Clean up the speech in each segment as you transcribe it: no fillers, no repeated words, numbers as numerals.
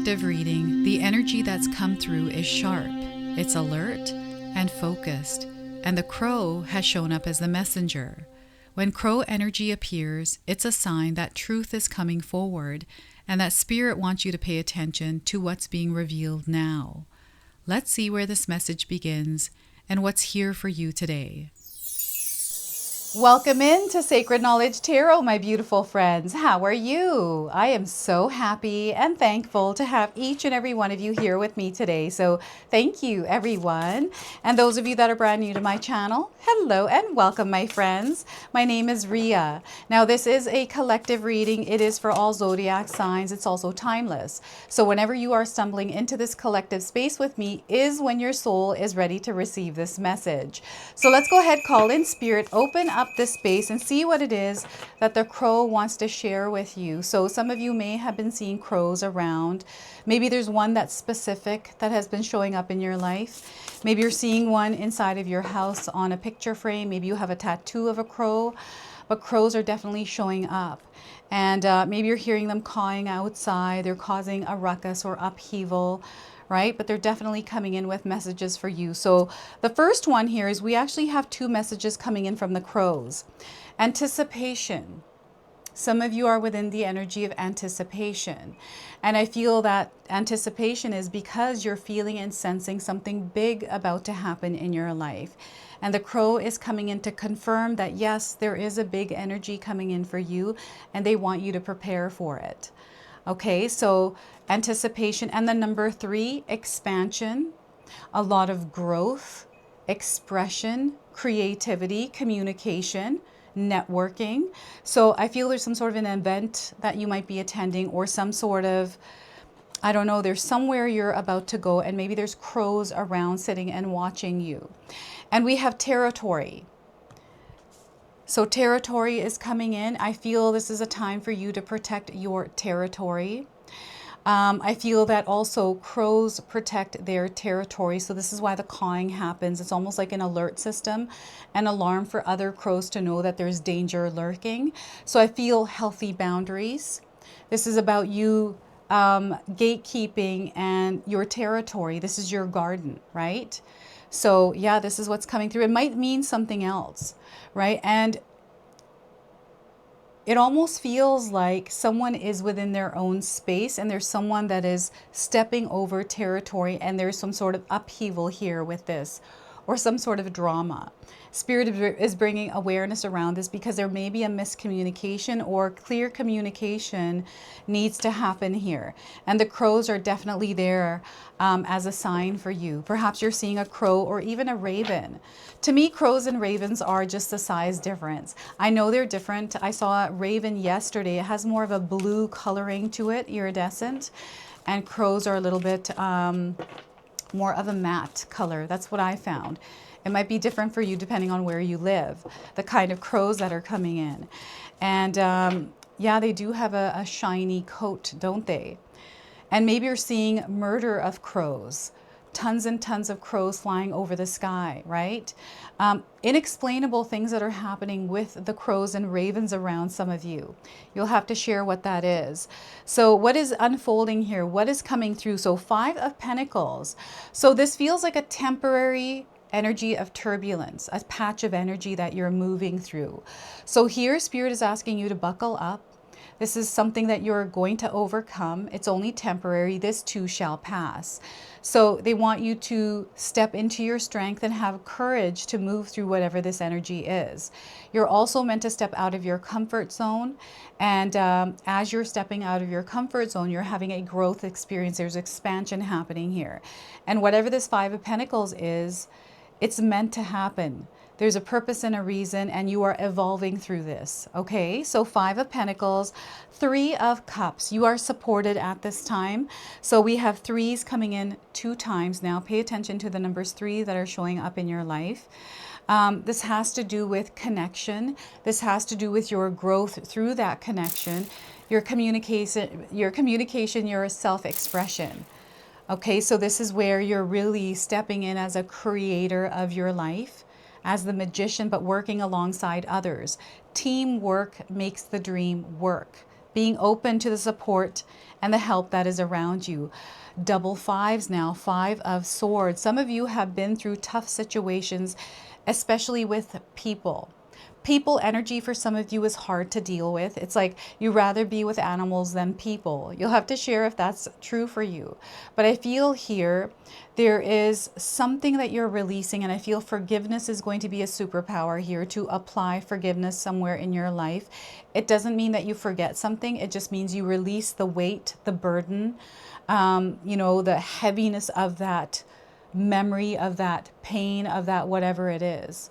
collective reading, the energy that's come through is sharp, it's alert and focused, and the crow has shown up as the messenger. When crow energy appears, it's a sign that truth is coming forward and that spirit wants you to pay attention to what's being revealed now. Let's see where this message begins and what's here for you today. Welcome in to Sacred Knowledge Tarot, my beautiful friends. How are you? I am so happy and thankful to have each and every one of you here with me today. So thank you, everyone. And those of you that are brand new to my channel, hello and welcome, my friends. My name is Ria. Now, this is a collective reading. It is for all zodiac signs. It's also timeless. So whenever you are stumbling into this collective space with me is when your soul is ready to receive this message. So let's go ahead, call in spirit, open up this space and see what it is that the crow wants to share with you. So some of you may have been seeing crows around. Maybe there's one that's specific that has been showing up in your life. Maybe you're seeing one inside of your house on a picture frame. Maybe you have a tattoo of a crow, but crows are definitely showing up. And maybe you're hearing them cawing outside. They're causing a ruckus or upheaval, right? But they're definitely coming in with messages for you. So the first one here is we actually have two messages coming in from the crows. Anticipation. Some of you are within the energy of anticipation. And I feel that anticipation is because you're feeling and sensing something big about to happen in your life. And the crow is coming in to confirm that, yes, there is a big energy coming in for you and they want you to prepare for it. Okay, so anticipation. And the number 3, expansion, a lot of growth, expression, creativity, communication, networking. So I feel there's some sort of an event that you might be attending or some sort of, I don't know, there's somewhere you're about to go and maybe there's crows around sitting and watching you. And we have territory. So territory is coming in. I feel this is a time for you to protect your territory. I feel that also crows protect their territory. So this is why the cawing happens. It's almost like an alert system, an alarm for other crows to know that there's danger lurking. So I feel healthy boundaries. This is about you gatekeeping and your territory. This is your garden, right? So yeah, this is what's coming through. It might mean something else, right? And it almost feels like someone is within their own space and there's someone that is stepping over territory and there's some sort of upheaval here with this or some sort of drama. Spirit is bringing awareness around this because there may be a miscommunication or clear communication needs to happen here. And the crows are definitely there as a sign for you. Perhaps you're seeing a crow or even a raven. To me, crows and ravens are just a size difference. I know they're different. I saw a raven yesterday. It has more of a blue coloring to it, iridescent. And crows are a little bit more of a matte color. That's what I found. It might be different for you depending on where you live, the kind of crows that are coming in. And yeah, they do have a shiny coat, don't they? And maybe you're seeing murder of crows, tons and tons of crows flying over the sky, right? Inexplainable things that are happening with the crows and ravens around some of you. You'll have to share what that is. So what is unfolding here? What is coming through? So 5 of Pentacles. So this feels like a temporary energy of turbulence, a patch of energy that you're moving through. So here, Spirit is asking you to buckle up. This is something that you're going to overcome. It's only temporary. This too shall pass. So they want you to step into your strength and have courage to move through whatever this energy is. You're also meant to step out of your comfort zone. And as you're stepping out of your comfort zone, you're having a growth experience. There's expansion happening here. And whatever this 5 of Pentacles is, it's meant to happen. There's a purpose and a reason, and you are evolving through this. Okay, so 5 of Pentacles, 3 of Cups. You are supported at this time. So we have 3s coming in 2 times now. Pay attention to the numbers 3 that are showing up in your life. This has to do with connection. This has to do with your growth through that connection, your communication, your self-expression. Okay, so this is where you're really stepping in as a creator of your life, as the magician, but working alongside others. Teamwork makes the dream work. being open to the support and the help that is around you. Double fives now, 5 of Swords. Some of you have been through tough situations, especially with people. People energy for some of you is hard to deal with. It's like you rather be with animals than people. You'll have to share if that's true for you. But I feel here there is something that you're releasing, and I feel forgiveness is going to be a superpower here, to apply forgiveness somewhere in your life. It doesn't mean that you forget something. It just means you release the weight, the burden, you know, the heaviness of that memory, of that pain, of that whatever it is.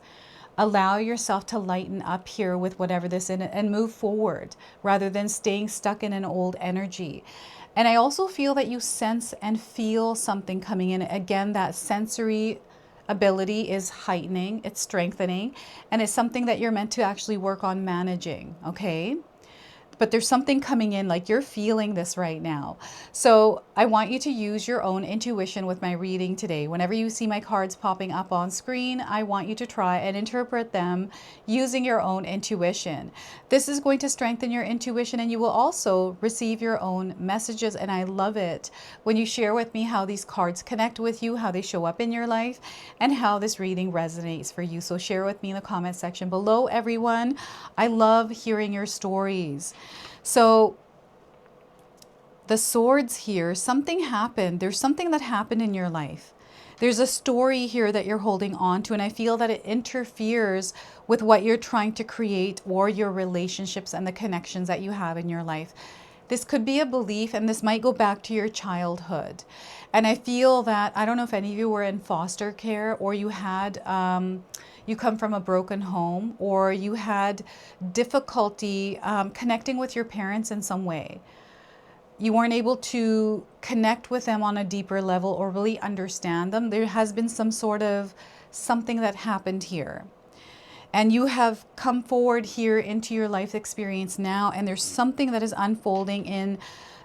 Allow yourself to lighten up here with whatever this is and move forward rather than staying stuck in an old energy. And I also feel that you sense and feel something coming in. Again, that sensory ability is heightening, it's strengthening, and it's something that you're meant to actually work on managing, okay? But there's something coming in, like you're feeling this right now. So I want you to use your own intuition with my reading today. Whenever you see my cards popping up on screen, I want you to try and interpret them using your own intuition. This is going to strengthen your intuition, and you will also receive your own messages. And I love it when you share with me how these cards connect with you, how they show up in your life, and how this reading resonates for you. So share with me in the comment section below, everyone. I love hearing your stories. So the Swords here, something happened. There's something that happened in your life. There's a story here that you're holding on to, and I feel that it interferes with what you're trying to create or your relationships and the connections that you have in your life. This could be a belief, and this might go back to your childhood. And I feel that, I don't know if any of you were in foster care, or you had you come from a broken home, or you had difficulty connecting with your parents in some way. You weren't able to connect with them on a deeper level or really understand them. There has been some sort of something that happened here. And you have come forward here into your life experience now, and there's something that is unfolding in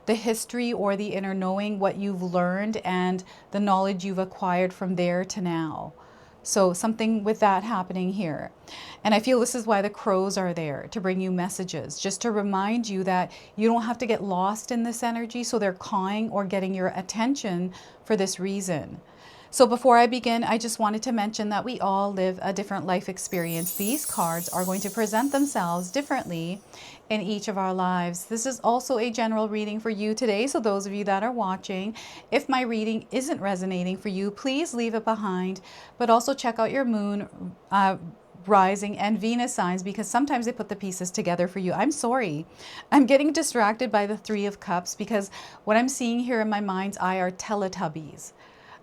the history or the inner knowing, what you've learned and the knowledge you've acquired from there to now. So something with that happening here. And I feel this is why the crows are there, to bring you messages, just to remind you that you don't have to get lost in this energy. So they're cawing or getting your attention for this reason. So before I begin, I just wanted to mention that we all live a different life experience. These cards are going to present themselves differently in each of our lives. This is also a general reading for you today. So those of you that are watching, if my reading isn't resonating for you, please leave it behind. But also check out your moon, rising and Venus signs, because sometimes they put the pieces together for you. I'm sorry. I'm getting distracted by the 3 of Cups because what I'm seeing here in my mind's eye are Teletubbies.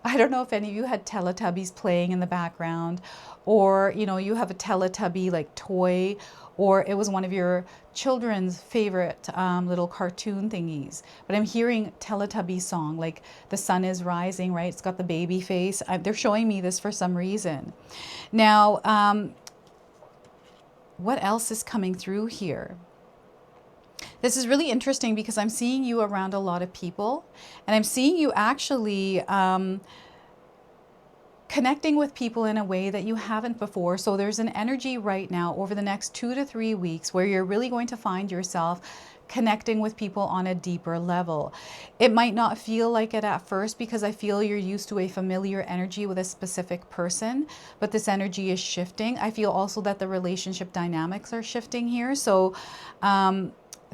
I don't know if any of you had Teletubbies playing in the background, or, you know, you have a Teletubby like toy, or it was one of your children's favorite little cartoon thingies. But I'm hearing Teletubby song, like the sun is rising, right? It's got the baby face. They're showing me this for some reason. Now, what else is coming through here? This is really interesting because I'm seeing you around a lot of people, and I'm seeing you actually connecting with people in a way that you haven't before. So there's an energy right now over the next 2 to 3 weeks where you're really going to find yourself connecting with people on a deeper level. It might not feel like it at first because I feel you're used to a familiar energy with a specific person, but this energy is shifting. I feel also that the relationship dynamics are shifting here. So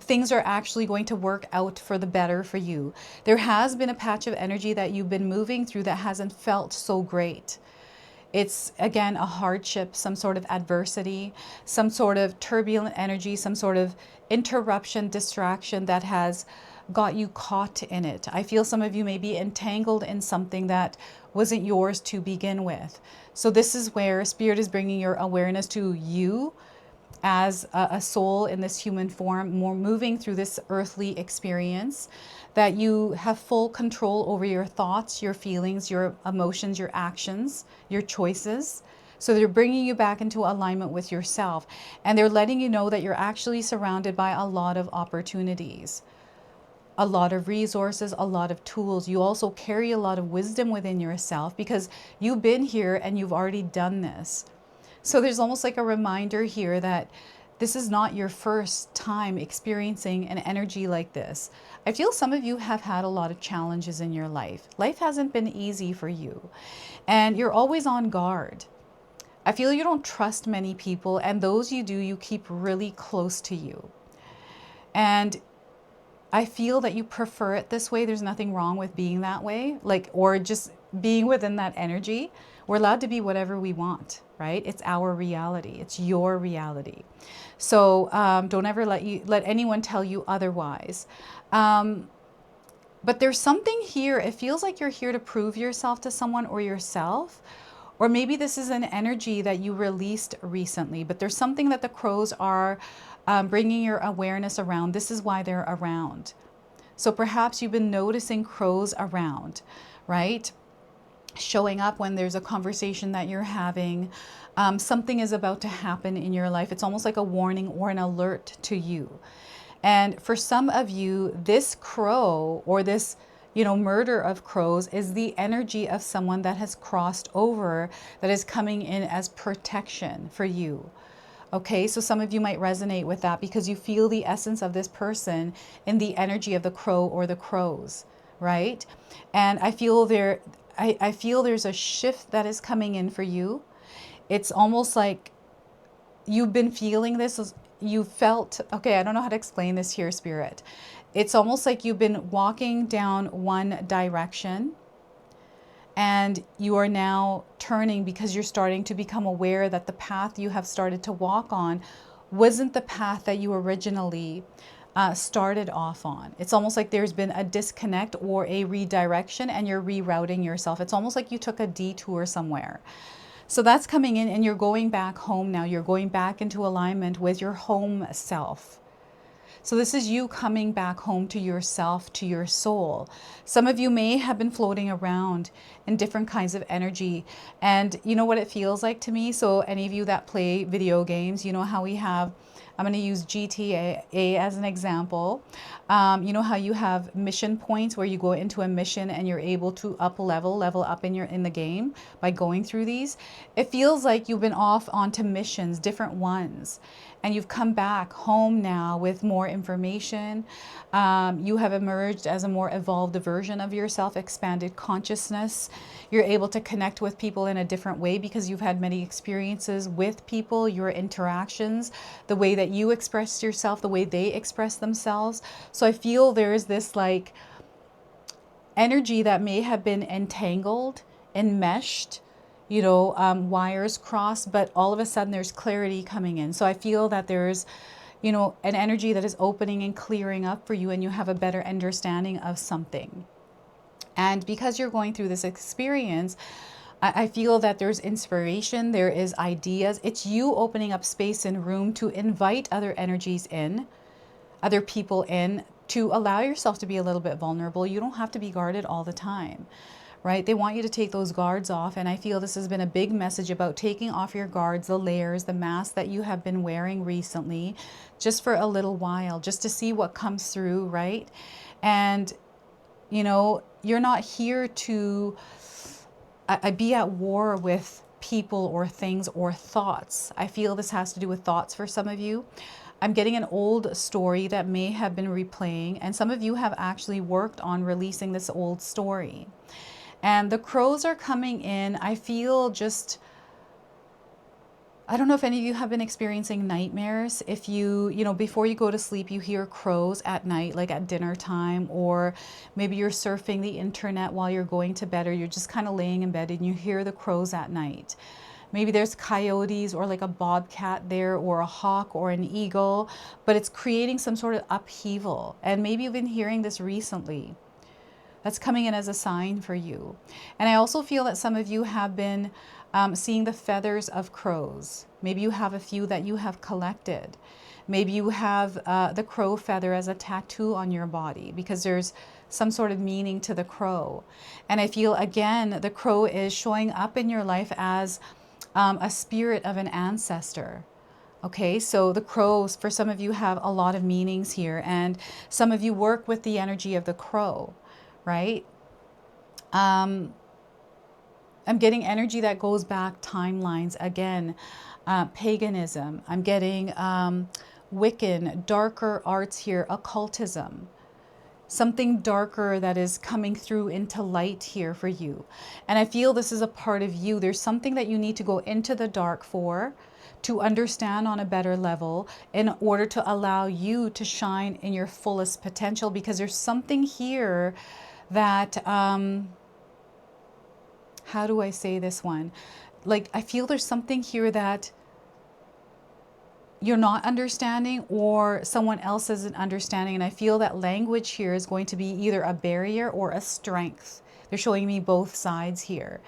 things are actually going to work out for the better for you. There has been a patch of energy that you've been moving through that hasn't felt so great. It's, again, a hardship, some sort of adversity, some sort of turbulent energy, some sort of interruption, distraction that has got you caught in it. I feel some of you may be entangled in something that wasn't yours to begin with. So this is where Spirit is bringing your awareness to you as a soul in this human form, more moving through this earthly experience, that you have full control over your thoughts, your feelings, your emotions, your actions, your choices. So they're bringing you back into alignment with yourself, and they're letting you know that you're actually surrounded by a lot of opportunities, a lot of resources, a lot of tools. You also carry a lot of wisdom within yourself because you've been here and you've already done this. So there's almost like a reminder here that this is not your first time experiencing an energy like this. I feel some of you have had a lot of challenges in your life. Life hasn't been easy for you, and you're always on guard. I feel you don't trust many people, and those you do, you keep really close to you. And I feel that you prefer it this way. There's nothing wrong with being that way, like, or just being within that energy. We're allowed to be whatever we want, right? It's our reality. It's your reality. So don't ever let anyone tell you otherwise. But there's something here. It feels like you're here to prove yourself to someone or yourself. Or maybe this is an energy that you released recently, but there's something that the crows are bringing your awareness around. This is why they're around. So perhaps you've been noticing crows around, right? Showing up when there's a conversation that you're having. Something is about to happen in your life. It's almost like a warning or an alert to you. And for some of you, this crow or this murder of crows is the energy of someone that has crossed over, that is coming in as protection for you. Okay, so some of you might resonate with that because you feel the essence of this person in the energy of the crow or the crows, right? And I feel there's a shift that is coming in for you. It's almost like you've been feeling this. You felt, okay, I don't know how to explain this here, Spirit. It's almost like you've been walking down one direction and you are now turning because you're starting to become aware that the path you have started to walk on wasn't the path that you originally started off on. It's almost like there's been a disconnect or a redirection and you're rerouting yourself. It's almost like you took a detour somewhere. So that's coming in and you're going back home now. You're going back into alignment with your home self. So this is you coming back home to yourself, to your soul. Some of you may have been floating around in different kinds of energy. And you know what it feels like to me? So any of you that play video games, you know how we have, I'm going to use GTA as an example. You know how you have mission points where you go into a mission and you're able to level up in the game by going through these. It feels like you've been off onto missions, different ones, and you've come back home now with more information. You have emerged as a more evolved version of yourself, expanded consciousness. You're able to connect with people in a different way because you've had many experiences with people, your interactions, the way that you express yourself, the way they express themselves. So I feel there is this like energy that may have been entangled, enmeshed, wires crossed, but all of a sudden there's clarity coming in. So I feel that there's, an energy that is opening and clearing up for you and you have a better understanding of something. And because you're going through this experience, I feel that there's inspiration, there is ideas. It's you opening up space and room to invite other energies in, other people in, to allow yourself to be a little bit vulnerable. You don't have to be guarded all the time, right? They want you to take those guards off. And I feel this has been a big message about taking off your guards, the layers, the mask that you have been wearing recently, just for a little while, just to see what comes through, right? And, you're not here to be at war with people or things or thoughts. I feel this has to do with thoughts for some of you. I'm getting an old story that may have been replaying, and some of you have actually worked on releasing this old story. And the crows are coming in. I feel just, I don't know if any of you have been experiencing nightmares. If you, before you go to sleep, you hear crows at night, like at dinner time, or maybe you're surfing the internet while you're going to bed, or you're just kind of laying in bed and you hear the crows at night. Maybe there's coyotes or like a bobcat there, or a hawk or an eagle, but it's creating some sort of upheaval. And maybe you've been hearing this recently. That's coming in as a sign for you. And I also feel that some of you have been seeing the feathers of crows. Maybe you have a few that you have collected. Maybe you have the crow feather as a tattoo on your body because there's some sort of meaning to the crow. And I feel, again, the crow is showing up in your life as a spirit of an ancestor. Okay, so the crows, for some of you, have a lot of meanings here, and some of you work with the energy of the crow, right? I'm getting energy that goes back timelines again. paganism. I'm getting Wiccan, darker arts here, occultism. Something darker that is coming through into light here for you. And I feel this is a part of you. There's something that you need to go into the dark for, to understand on a better level, in order to allow you to shine in your fullest potential. Because there's something here that, how do I say this one? Like, I feel there's something here that you're not understanding, or someone else isn't understanding. And I feel that language here is going to be either a barrier or a strength. They're showing me both sides here.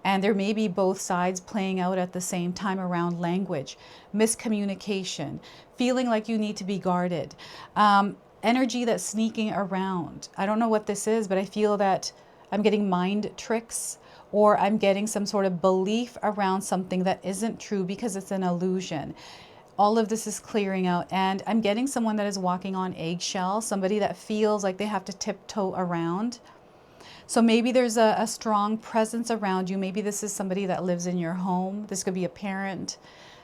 And there may be both sides playing out at the same time around language, miscommunication, feeling like you need to be guarded, energy that's sneaking around. I don't know what this is, but I feel that I'm getting mind tricks, or I'm getting some sort of belief around something that isn't true because it's an illusion. All of this is clearing out, and I'm getting someone that is walking on eggshells, somebody that feels like they have to tiptoe around. So maybe there's a strong presence around you. Maybe this is somebody that lives in your home. This could be a parent.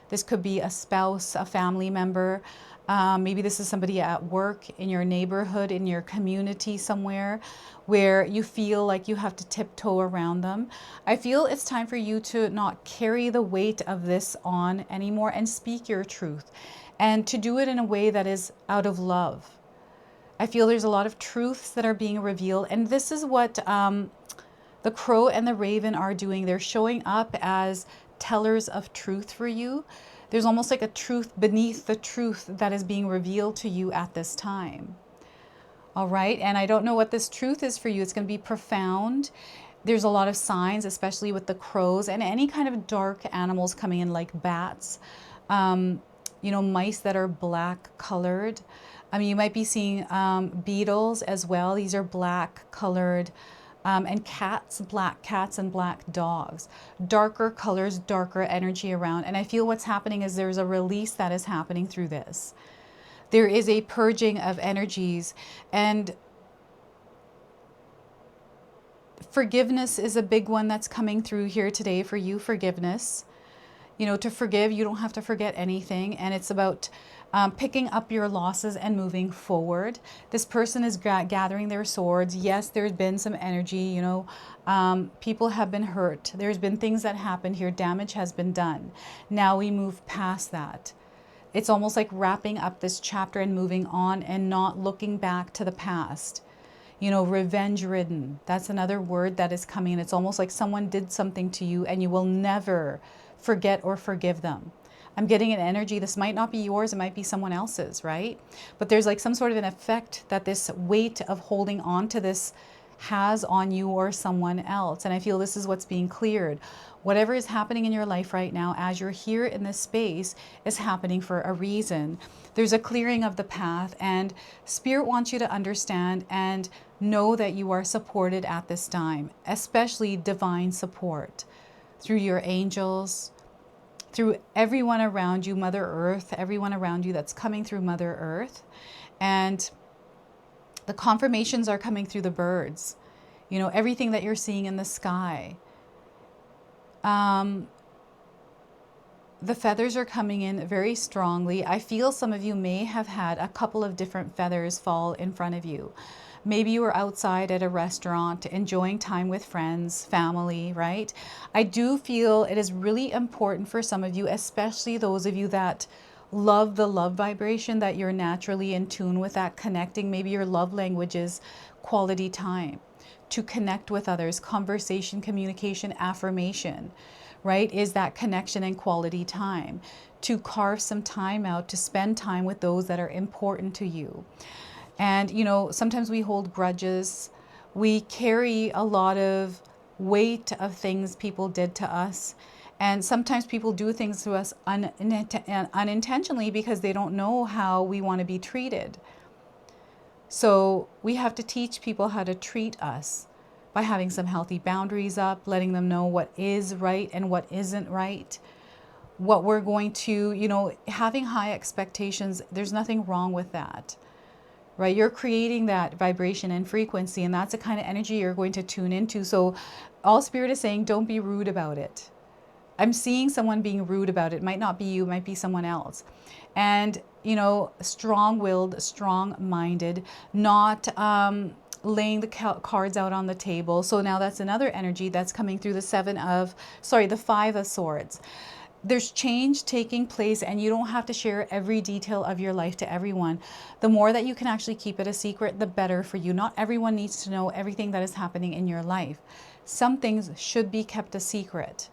This could be a spouse, a family member. Maybe this is somebody at work, in your neighborhood, in your community somewhere, where you feel like you have to tiptoe around them. I feel it's time for you to not carry the weight of this on anymore, and speak your truth, and to do it in a way that is out of love. I feel there's a lot of truths that are being revealed, and this is what the crow and the raven are doing. They're showing up as tellers of truth for you. There's almost like a truth beneath the truth that is being revealed to you at this time. All right. And I don't know what this truth is for you. It's going to be profound. There's a lot of signs, especially with the crows and any kind of dark animals coming in, like bats, you know, mice that are black colored. I mean, you might be seeing beetles as well. These are black colored. And cats, black cats and black dogs. Darker colors, darker energy around. And I feel what's happening is there's a release that is happening through this. There is a purging of energies, and forgiveness is a big one that's coming through here today for you. Forgiveness. You know, to forgive, you don't have to forget anything. And it's about picking up your losses and moving forward. This person is gathering their swords. Yes, there's been some energy, you know, people have been hurt. There's been things that happened here. Damage has been done. Now we move past that. It's almost like wrapping up this chapter and moving on, and not looking back to the past. You know, revenge ridden. That's another word that is coming. It's almost like someone did something to you and you will never forget or forgive them. I'm getting an energy. This might not be yours. It might be someone else's, right? But there's like some sort of an effect that this weight of holding on to this has on you or someone else. And I feel this is what's being cleared. Whatever is happening in your life right now, as you're here in this space, is happening for a reason. There's a clearing of the path, and Spirit wants you to understand and know that you are supported at this time, especially divine support through your angels, through everyone around you, Mother Earth, everyone around you that's coming through Mother Earth. And the confirmations are coming through the birds, you know, everything that you're seeing in the sky. The feathers are coming in very strongly. I feel some of you may have had a couple of different feathers fall in front of you. Maybe you were outside at a restaurant enjoying time with friends, family, right? I do feel it is really important for some of you, especially those of you that love the love vibration, that you're naturally in tune with that, connecting. Maybe your love language is quality time, to connect with others, conversation, communication, affirmation, right? Is that connection and quality time, to carve some time out to spend time with those that are important to you. And, you know, sometimes we hold grudges. We carry a lot of weight of things people did to us. And sometimes people do things to us unintentionally because they don't know how we want to be treated. So we have to teach people how to treat us by having some healthy boundaries up, letting them know what is right and what isn't right. What we're going to, you know, having high expectations, there's nothing wrong with that. Right? You're creating that vibration and frequency, and that's the kind of energy you're going to tune into. So all Spirit is saying, don't be rude about it. I'm seeing someone being rude about it. It might not be you, it might be someone else. And, you know, strong-willed, strong-minded, not laying the cards out on the table. So now that's another energy that's coming through the Five of Swords. There's change taking place, and you don't have to share every detail of your life to everyone. The more that you can actually keep it a secret, the better for you. Not everyone needs to know everything that is happening in your life. Some things should be kept a secret.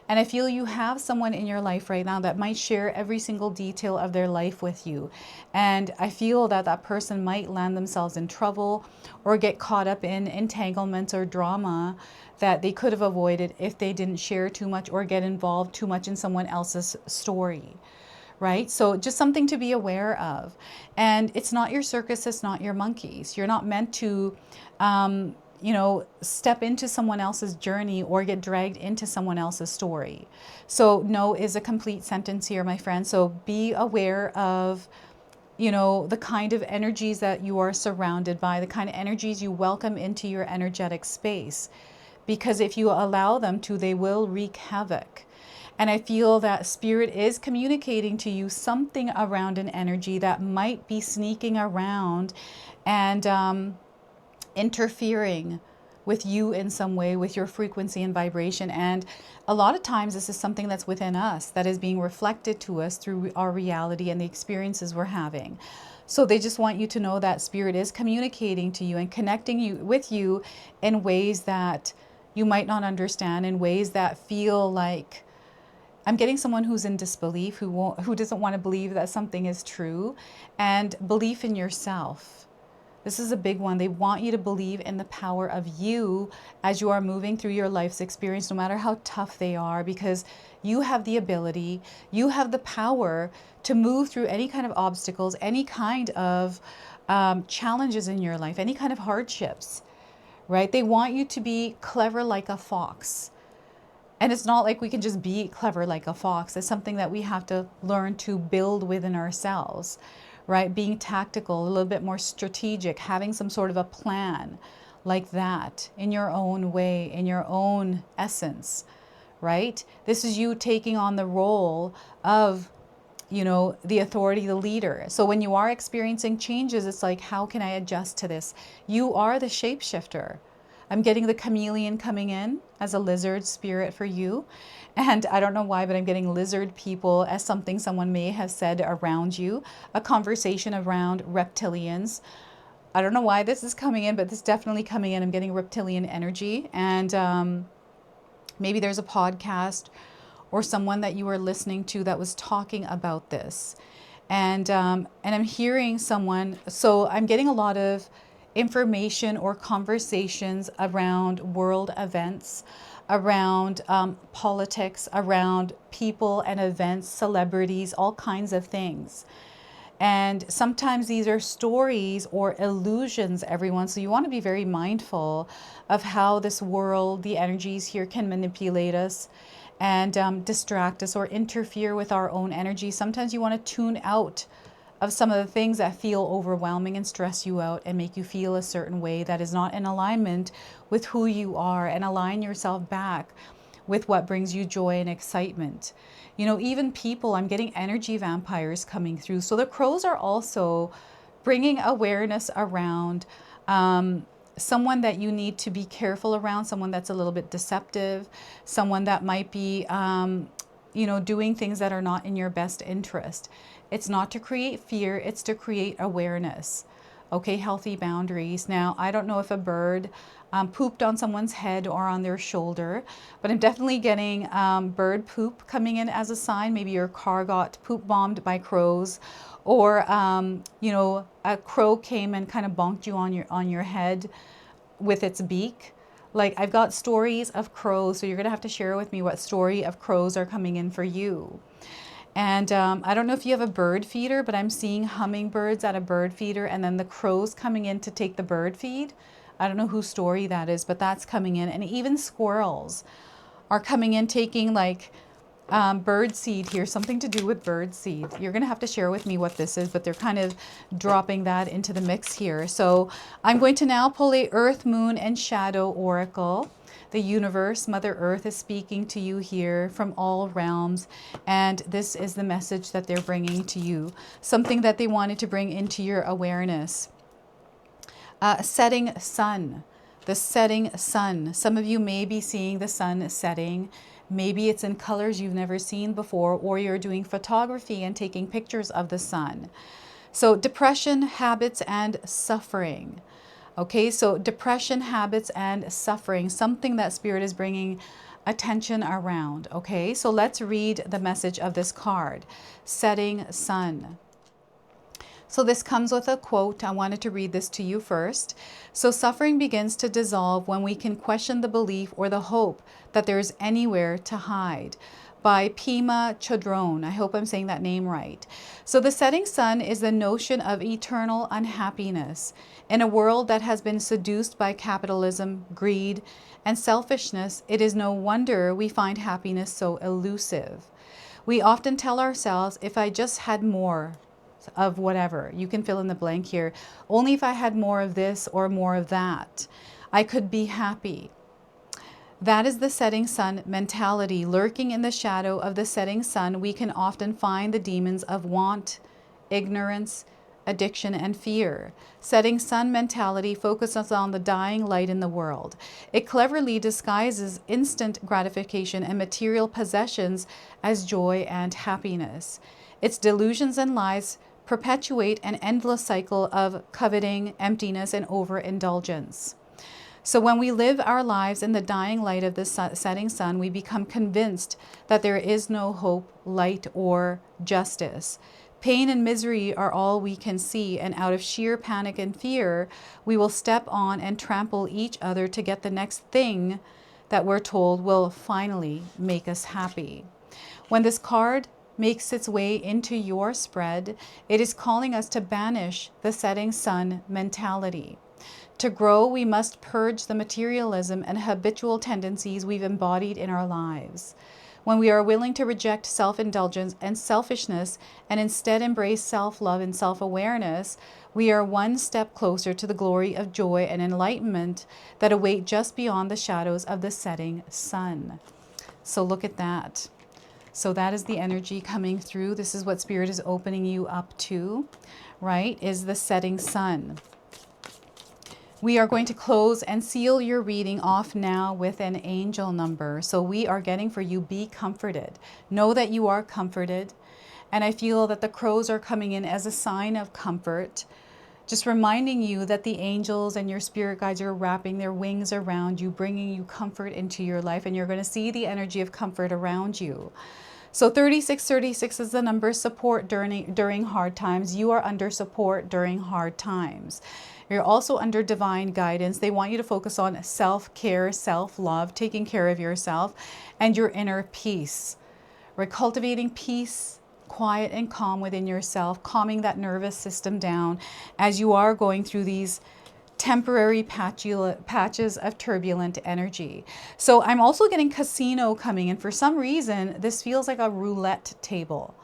And I feel you have someone in your life right now that might share every single detail of their life with you. And I feel that that person might land themselves in trouble or get caught up in entanglements or drama that they could have avoided if they didn't share too much or get involved too much in someone else's story. Right? So just something to be aware of. And it's not your circus, it's not your monkeys. You're not meant to you know, step into someone else's journey or get dragged into someone else's story. So no is a complete sentence here, my friend. So be aware of, you know, the kind of energies that you are surrounded by, the kind of energies you welcome into your energetic space. Because if you allow them to, they will wreak havoc. And I feel that Spirit is communicating to you something around an energy that might be sneaking around and interfering with you in some way, with your frequency and vibration. And a lot of times this is something that's within us that is being reflected to us through our reality and the experiences we're having. So they just want you to know that Spirit is communicating to you and connecting you with you in ways that you might not understand, in ways that feel like, I'm getting someone who's in disbelief, who doesn't want to believe that something is true, and belief in yourself. This is a big one. They want you to believe in the power of you as you are moving through your life's experience, no matter how tough they are, because you have the ability, you have the power to move through any kind of obstacles, any kind of challenges in your life, any kind of hardships, right? They want you to be clever like a fox. And it's not like we can just be clever like a fox. It's something that we have to learn to build within ourselves. Right? Being tactical, a little bit more strategic, having some sort of a plan like that in your own way, in your own essence, right? This is you taking on the role of, you know, the authority, the leader. So when you are experiencing changes, it's like, how can I adjust to this? You are the shapeshifter. I'm getting the chameleon coming in as a lizard spirit for you. And I don't know why, but I'm getting lizard people as something someone may have said around you, a conversation around reptilians. I don't know why this is coming in, but this is definitely coming in. I'm getting reptilian energy. And maybe there's a podcast or someone that you were listening to that was talking about this. And I'm hearing someone, so I'm getting a lot of information or conversations around world events, around politics, around people and events, celebrities, all kinds of things. And sometimes these are stories or illusions, everyone. So you want to be very mindful of how this world, the energies here can manipulate us and distract us or interfere with our own energy. Sometimes you want to tune out of some of the things that feel overwhelming and stress you out and make you feel a certain way that is not in alignment with who you are, and align yourself back with what brings you joy and excitement. You know, even people, I'm getting energy vampires coming through. So the crows are also bringing awareness around someone that you need to be careful around, someone that's a little bit deceptive, someone that might be, you know, doing things that are not in your best interest. It's not to create fear, it's to create awareness. Okay, healthy boundaries. Now, I don't know if a bird pooped on someone's head or on their shoulder, but I'm definitely getting bird poop coming in as a sign. Maybe your car got poop bombed by crows, or you know, a crow came and kind of bonked you on your head with its beak. Like, I've got stories of crows, so you're gonna have to share with me what story of crows are coming in for you. And I don't know if you have a bird feeder, but I'm seeing hummingbirds at a bird feeder and then the crows coming in to take the bird feed. I don't know whose story that is, but that's coming in. And even squirrels are coming in taking like bird seed here, something to do with bird seed. You're going to have to share with me what this is, but they're kind of dropping that into the mix here. So I'm going to now pull a Earth, Moon, and Shadow Oracle. The universe, Mother Earth, is speaking to you here from all realms, and this is the message that they're bringing to you, something that they wanted to bring into your awareness. Setting sun, the setting sun. Some of you may be seeing the sun setting. Maybe it's in colors you've never seen before, or you're doing photography and taking pictures of the sun. So depression, habits, and suffering. Okay, so depression, habits, and suffering, something that Spirit is bringing attention around. Okay, so let's read the message of this card, setting sun. So this comes with a quote. I wanted to read this to you first. So suffering begins to dissolve when we can question the belief or the hope that there is anywhere to hide. By Pema Chodron. I hope I'm saying that name right. So the setting sun is the notion of eternal unhappiness. In a world that has been seduced by capitalism, greed, and selfishness, it is no wonder we find happiness so elusive. We often tell ourselves, if I just had more of whatever, you can fill in the blank here, only if I had more of this or more of that, I could be happy. That is the setting sun mentality. Lurking in the shadow of the setting sun, we can often find the demons of want, ignorance, addiction, and fear. Setting sun mentality focuses on the dying light in the world. It cleverly disguises instant gratification and material possessions as joy and happiness. Its delusions and lies perpetuate an endless cycle of coveting, emptiness, and overindulgence. So when we live our lives in the dying light of the setting sun, we become convinced that there is no hope, light, or justice. Pain and misery are all we can see, and out of sheer panic and fear, we will step on and trample each other to get the next thing that we're told will finally make us happy. When this card makes its way into your spread, it is calling us to banish the setting sun mentality. To grow, we must purge the materialism and habitual tendencies we've embodied in our lives. When we are willing to reject self-indulgence and selfishness and instead embrace self-love and self-awareness, we are one step closer to the glory of joy and enlightenment that await just beyond the shadows of the setting sun. So look at that. So that is the energy coming through. This is what Spirit is opening you up to, right? Is the setting sun. We are going to close and seal your reading off now with an angel number. So we are getting for you, be comforted. Know that you are comforted. And I feel that the crows are coming in as a sign of comfort. Just reminding you that the angels and your spirit guides are wrapping their wings around you, bringing you comfort into your life. And you're going to see the energy of comfort around you. So 3636 is the number support during hard times. You are under support during hard times. You're also under divine guidance. They want you to focus on self-care, self-love, taking care of yourself, and your inner peace. We're cultivating peace, quiet and calm within yourself, calming that nervous system down as you are going through these temporary patches of turbulent energy. So I'm also getting casino coming in. For some reason, this feels like a roulette table.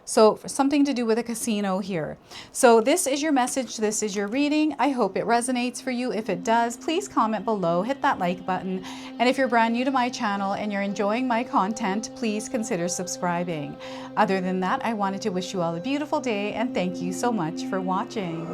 So something to do with a casino here. So this is your message. This is your reading. I hope it resonates for you. If it does, please comment below, hit that like button. And if you're brand new to my channel and you're enjoying my content, please consider subscribing. Other than that, I wanted to wish you all a beautiful day and thank you so much for watching.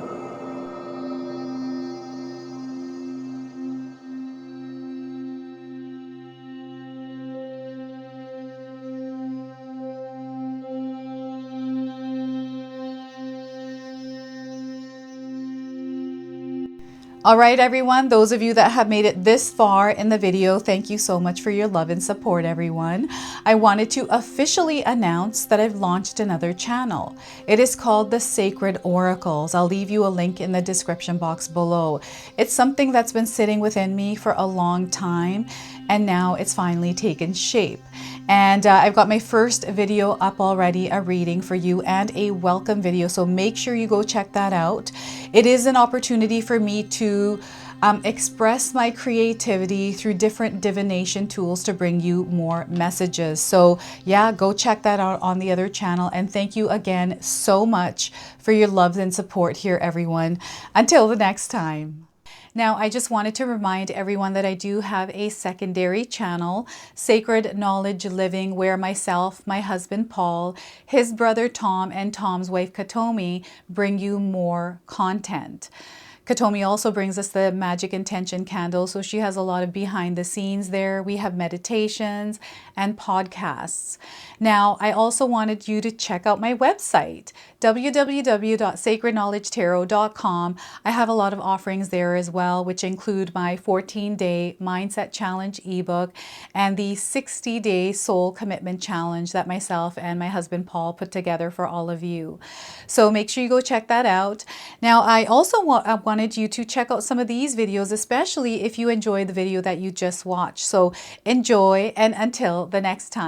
All right, everyone, those of you that have made it this far in the video, thank you so much for your love and support, everyone. I wanted to officially announce that I've launched another channel. It is called The Sacred Oracles. I'll leave you a link in the description box below. It's something that's been sitting within me for a long time, and now it's finally taken shape. And I've got my first video up already, a reading for you and a welcome video. So make sure you go check that out. It is an opportunity for me to express my creativity through different divination tools to bring you more messages. So yeah, go check that out on the other channel. And thank you again so much for your love and support here, everyone. Until the next time. Now, I just wanted to remind everyone that I do have a secondary channel, Sacred Knowledge Living, where myself, my husband Paul, his brother Tom, and Tom's wife Katomi bring you more content. Katomi also brings us the Magic Intention candle, so she has a lot of behind the scenes there. We have meditations and podcasts. Now, I also wanted you to check out my website, www.sacredknowledgetarot.com. I have a lot of offerings there as well, which include my 14-day Mindset Challenge ebook and the 60-day Soul Commitment Challenge that myself and my husband Paul put together for all of you. So make sure you go check that out. Now, I also wanted you to check out some of these videos, especially if you enjoyed the video that you just watched. So enjoy, and until the next time.